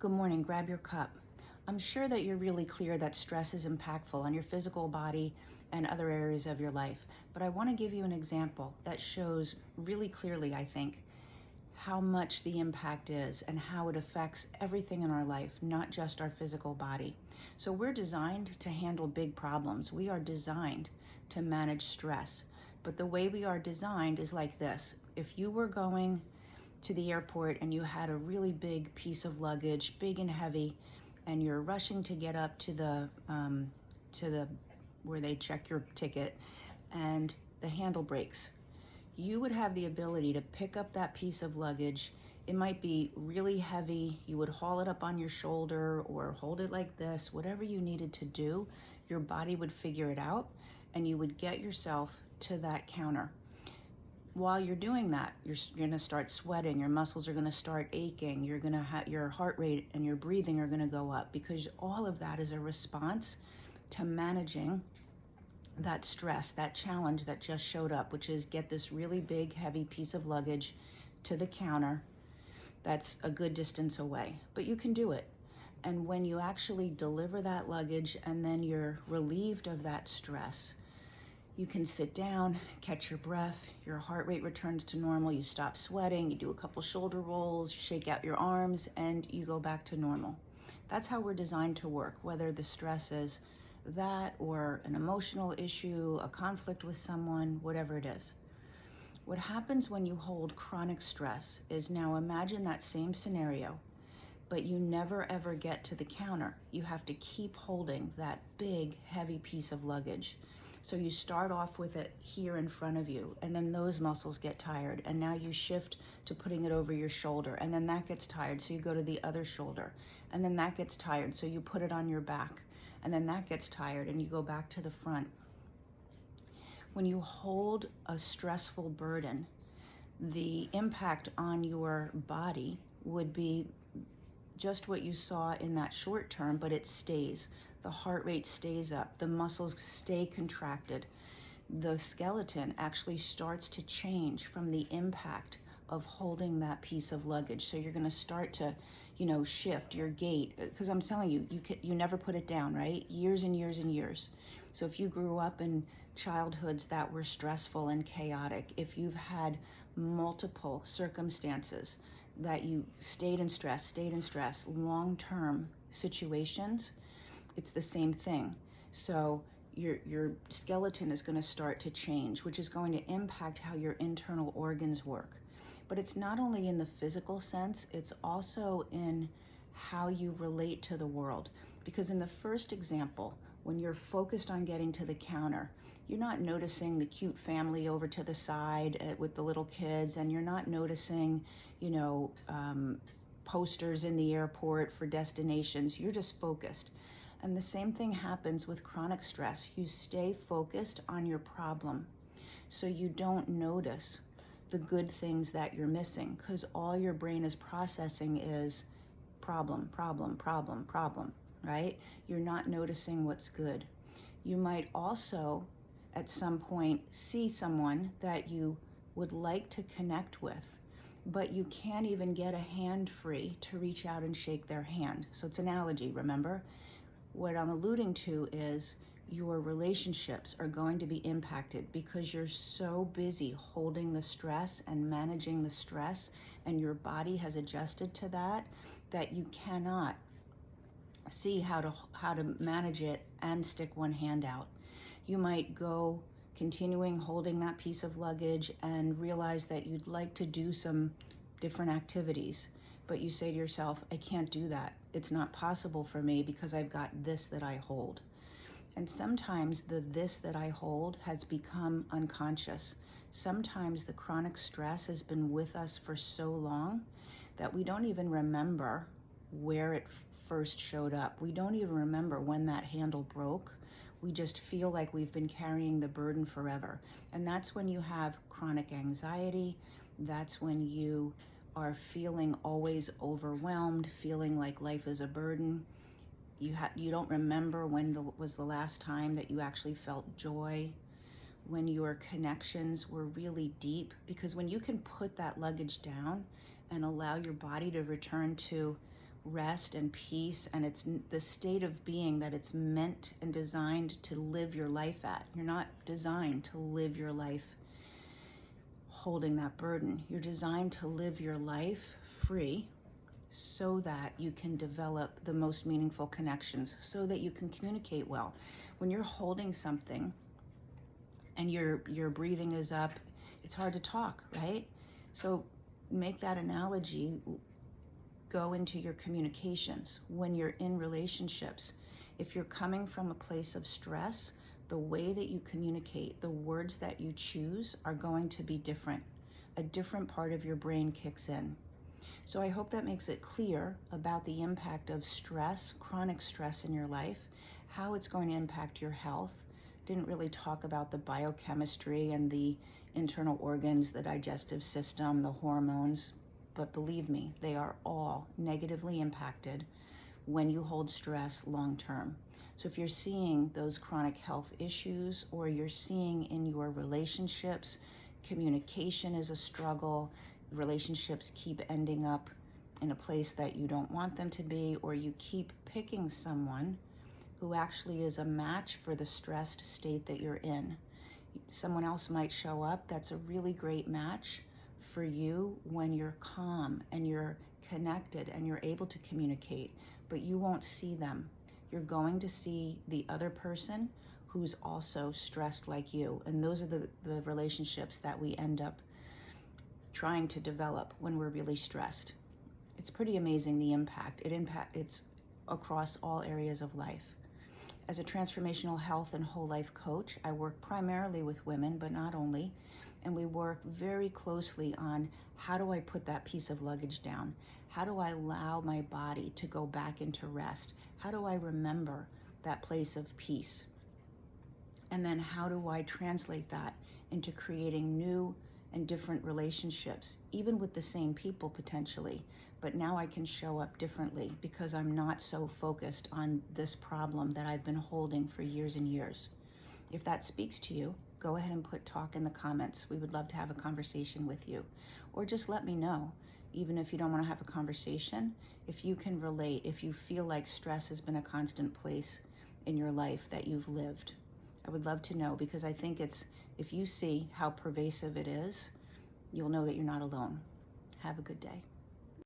Good morning. Grab your cup. I'm sure that you're really clear that stress is impactful on your physical body and other areas of your life, but I want to give you an example that shows really clearly, I think, how much the impact is and how it affects everything in our life, not just our physical body. So we're designed to handle big problems. We are designed to manage stress. But the way we are designed is like this. If you were going to the airport and you had a really big piece of luggage, big and heavy, and you're rushing to get up to the where they check your ticket, and the handle breaks, you would have the ability to pick up that piece of luggage. It might be really heavy. You would haul it up on your shoulder or hold it like this, whatever you needed to do. Your body would figure it out and you would get yourself to that counter. While you're doing that, you're going to start sweating, your muscles are going to start aching, you're going to have your heart rate and your breathing are going to go up, because all of that is a response to managing that stress, that challenge that just showed up, which is get this really big, heavy piece of luggage to the counter that's a good distance away. But you can do it. And when you actually deliver that luggage and then you're relieved of that stress, you can sit down, catch your breath, your heart rate returns to normal, you stop sweating, you do a couple shoulder rolls, you shake out your arms, and you go back to normal. That's how we're designed to work, whether the stress is that or an emotional issue, a conflict with someone, whatever it is. What happens when you hold chronic stress is, now imagine that same scenario, but you never ever get to the counter. You have to keep holding that big, heavy piece of luggage. So you start off with it here in front of you, and then those muscles get tired, and now you shift to putting it over your shoulder, and then that gets tired, so you go to the other shoulder, and then that gets tired, so you put it on your back, and then that gets tired, and you go back to the front. When you hold a stressful burden, the impact on your body would be just what you saw in that short term, but it stays. The heart rate stays up, the muscles stay contracted. The skeleton actually starts to change from the impact of holding that piece of luggage. So you're going to start to, shift your gait, because I'm telling you, you never put it down, right? Years and years and years. So if you grew up in childhoods that were stressful and chaotic, if you've had multiple circumstances that you stayed in stress, long-term situations, it's the same thing. So your skeleton is going to start to change, which is going to impact how your internal organs work. But it's not only in the physical sense, it's also in how you relate to the world. Because in the first example, when you're focused on getting to the counter, you're not noticing the cute family over to the side with the little kids, and you're not noticing, posters in the airport for destinations. You're just focused. And the same thing happens with chronic stress. You stay focused on your problem, so you don't notice the good things that you're missing, because all your brain is processing is problem, problem, problem, problem, right? You're not noticing what's good. You might also, at some point, see someone that you would like to connect with, but you can't even get a hand free to reach out and shake their hand. So it's an analogy, remember? What I'm alluding to is your relationships are going to be impacted because you're so busy holding the stress and managing the stress, and your body has adjusted to that, that you cannot see how to manage it and stick one hand out. You might go continuing holding that piece of luggage and realize that you'd like to do some different activities, but you say to yourself, I can't do that. It's not possible for me because I've got this that I hold. And sometimes the this that I hold has become unconscious. Sometimes the chronic stress has been with us for so long that we don't even remember where it first showed up. We don't even remember when that handle broke. We just feel like we've been carrying the burden forever. And that's when you have chronic anxiety. That's when you are feeling always overwhelmed, feeling like life is a burden. You don't remember when was the last time that you actually felt joy, when your connections were really deep. Because when you can put that luggage down and allow your body to return to rest and peace, and it's the state of being that it's meant and designed to live your life at. You're not designed to live your life holding that burden. You're designed to live your life free so that you can develop the most meaningful connections, so that you can communicate well. When you're holding something and your breathing is up, it's hard to talk, right? So make that analogy go into your communications when you're in relationships. If you're coming from a place of stress, the way that you communicate, the words that you choose are going to be different. A different part of your brain kicks in. So I hope that makes it clear about the impact of stress, chronic stress in your life, how it's going to impact your health. Didn't really talk about the biochemistry and the internal organs, the digestive system, the hormones, but believe me, they are all negatively impacted when you hold stress long term. So if you're seeing those chronic health issues, or you're seeing in your relationships, communication is a struggle, relationships keep ending up in a place that you don't want them to be, or you keep picking someone who actually is a match for the stressed state that you're in. Someone else might show up that's a really great match for you when you're calm and you're connected and you're able to communicate, but you won't see them. You're going to see the other person who's also stressed like you. And those are the relationships that we end up trying to develop when we're really stressed. It's pretty amazing the impact. It's across all areas of life. As a transformational health and whole life coach, I work primarily with women, but not only. And we work very closely on how do I put that piece of luggage down? How do I allow my body to go back into rest? How do I remember that place of peace? And then how do I translate that into creating new and different relationships, even with the same people potentially, but now I can show up differently because I'm not so focused on this problem that I've been holding for years and years. If that speaks to you, go ahead and put talk in the comments. We would love to have a conversation with you. Or just let me know, even if you don't want to have a conversation, if you can relate, if you feel like stress has been a constant place in your life that you've lived. I would love to know, because I think if you see how pervasive it is, you'll know that you're not alone. Have a good day.